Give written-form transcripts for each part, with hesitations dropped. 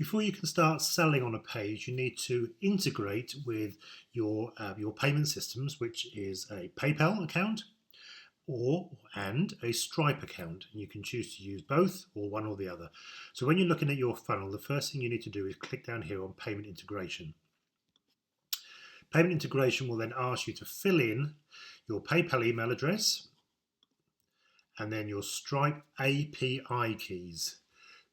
Before you can start selling on a page, you need to integrate with your payment systems, which is a PayPal account and a Stripe account. And you can choose to use both or one or the other. So when you're looking at your funnel, the first thing you need to do is click down here on Payment Integration. Payment Integration will then ask you to fill in your PayPal email address and then your Stripe API keys.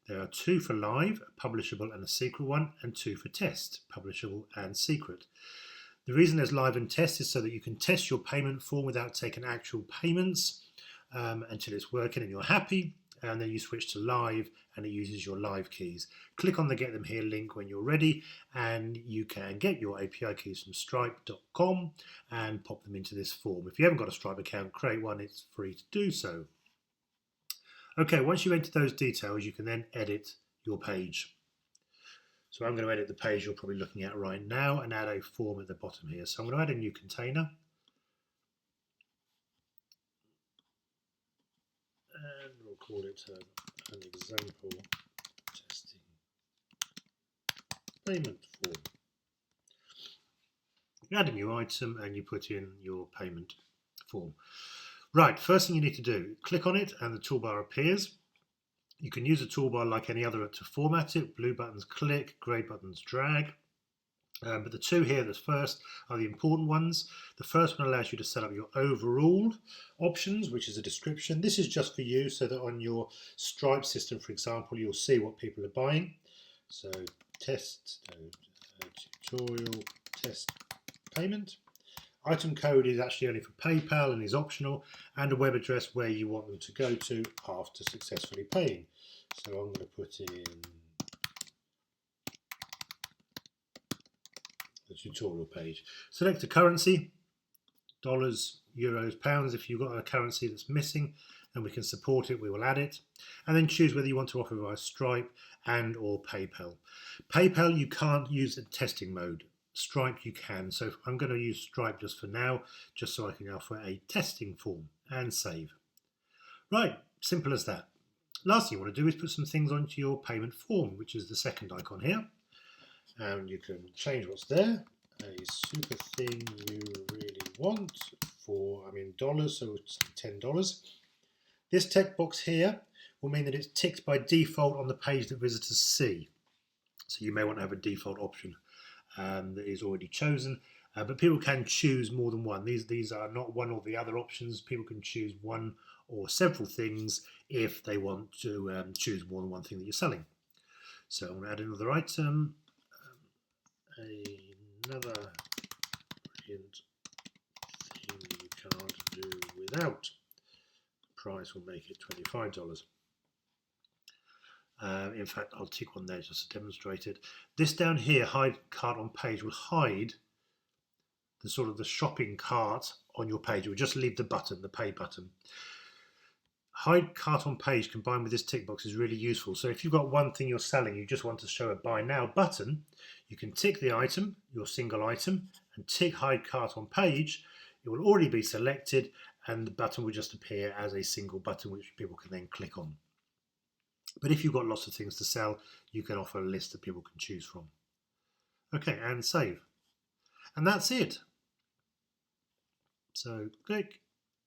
There are 2 for live, a publishable and a secret one, and 2 for test, publishable and secret. The reason there's live and test is so that you can test your payment form without taking actual payments until it's working and you're happy, and then you switch to live and it uses your live keys. Click on the Get Them Here link when you're ready and you can get your API keys from stripe.com and pop them into this form. If you haven't got a Stripe account, create one, it's free to do so. Okay, once you enter those details, you can then edit your page. So I'm going to edit the page you're probably looking at right now and add a form at the bottom here. So I'm going to add a new container. And we'll call it an example testing payment form. You add a new item and you put in your payment form. Right, first thing you need to do, click on it and the toolbar appears. You can use the toolbar like any other to format it. Blue buttons click, grey buttons drag. But the 2 here that's first are the important ones. The first one allows you to set up your overall options, which is a description. This is just for you so that on your Stripe system, for example, you'll see what people are buying. So test, tutorial, test payment. Item code is actually only for PayPal and is optional, and a web address where you want them to go to after successfully paying. So I'm going to put in the tutorial page. Select a currency, dollars, euros, pounds. If you've got a currency that's missing and we can support it, we will add it. And then choose whether you want to offer via Stripe and or PayPal. PayPal you can't use in testing mode. Stripe you can, so I'm going to use Stripe just for now, just so I can offer a testing form and save. Right, simple as that. Last thing you want to do is put some things onto your payment form, which is the second icon here. And you can change what's there. A super thing you really want for, dollars, so it's $10. This text box here will mean that it's ticked by default on the page that visitors see. So you may want to have a default option that is already chosen, but people can choose more than one. These are not one or the other options. People can choose one or several things if they want to choose more than one thing that you're selling. So I'm going to add another item, another brilliant thing you can't do without. The price will make it $25. In fact, I'll tick one there just to demonstrate it. This down here, hide cart on page, will hide the sort of the shopping cart on your page. It will just leave the button, the pay button. Hide cart on page combined with this tick box is really useful. So if you've got one thing you're selling, you just want to show a buy now button, you can tick the item, your single item, and tick hide cart on page. It will already be selected and the button will just appear as a single button which people can then click on. But if you've got lots of things to sell, you can offer a list that people can choose from. Okay, and save. And that's it. So click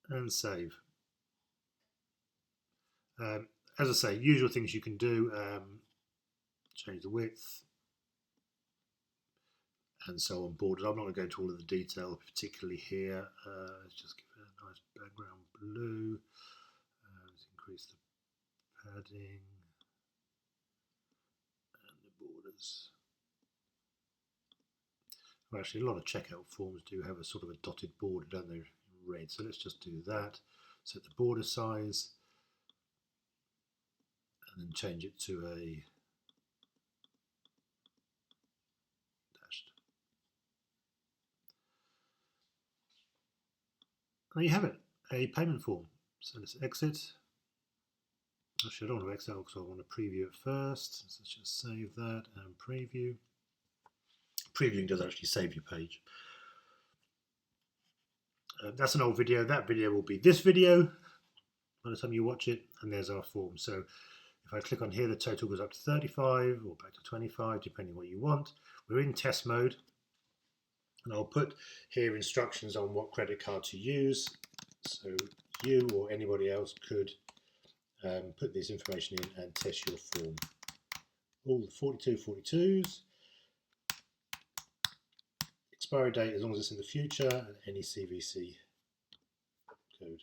and save. As I say, usual things you can do, change the width and so on borders. I'm not going to go into all of the detail, particularly here. Let's just give it a nice background blue. Let's increase the padding and the borders. Well, actually, a lot of checkout forms do have a sort of a dotted border, don't they, in red. So let's just do that. Set the border size and then change it to a dashed. There you have it, a payment form. So let's exit. Actually, I don't want to exit because I want to preview it first. So let's just save that and preview. Previewing does actually save your page. That's an old video. That video will be this video by the time you watch it, and there's our form. So If I click on here, the total goes up to 35 or back to 25, depending what you want. We're in test mode, and I'll put here instructions on what credit card to use, so you or anybody else could put this information in and test your form. All the 4242s, expiry date as long as it's in the future, and any CVC code.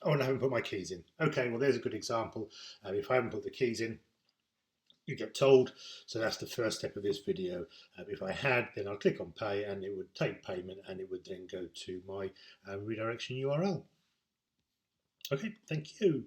Oh, and I haven't put my keys in. Okay, well there's a good example. If I haven't put the keys in, you get told. So that's the first step of this video. If I had, then I'll click on pay and it would take payment and it would then go to my redirection URL. Okay, thank you.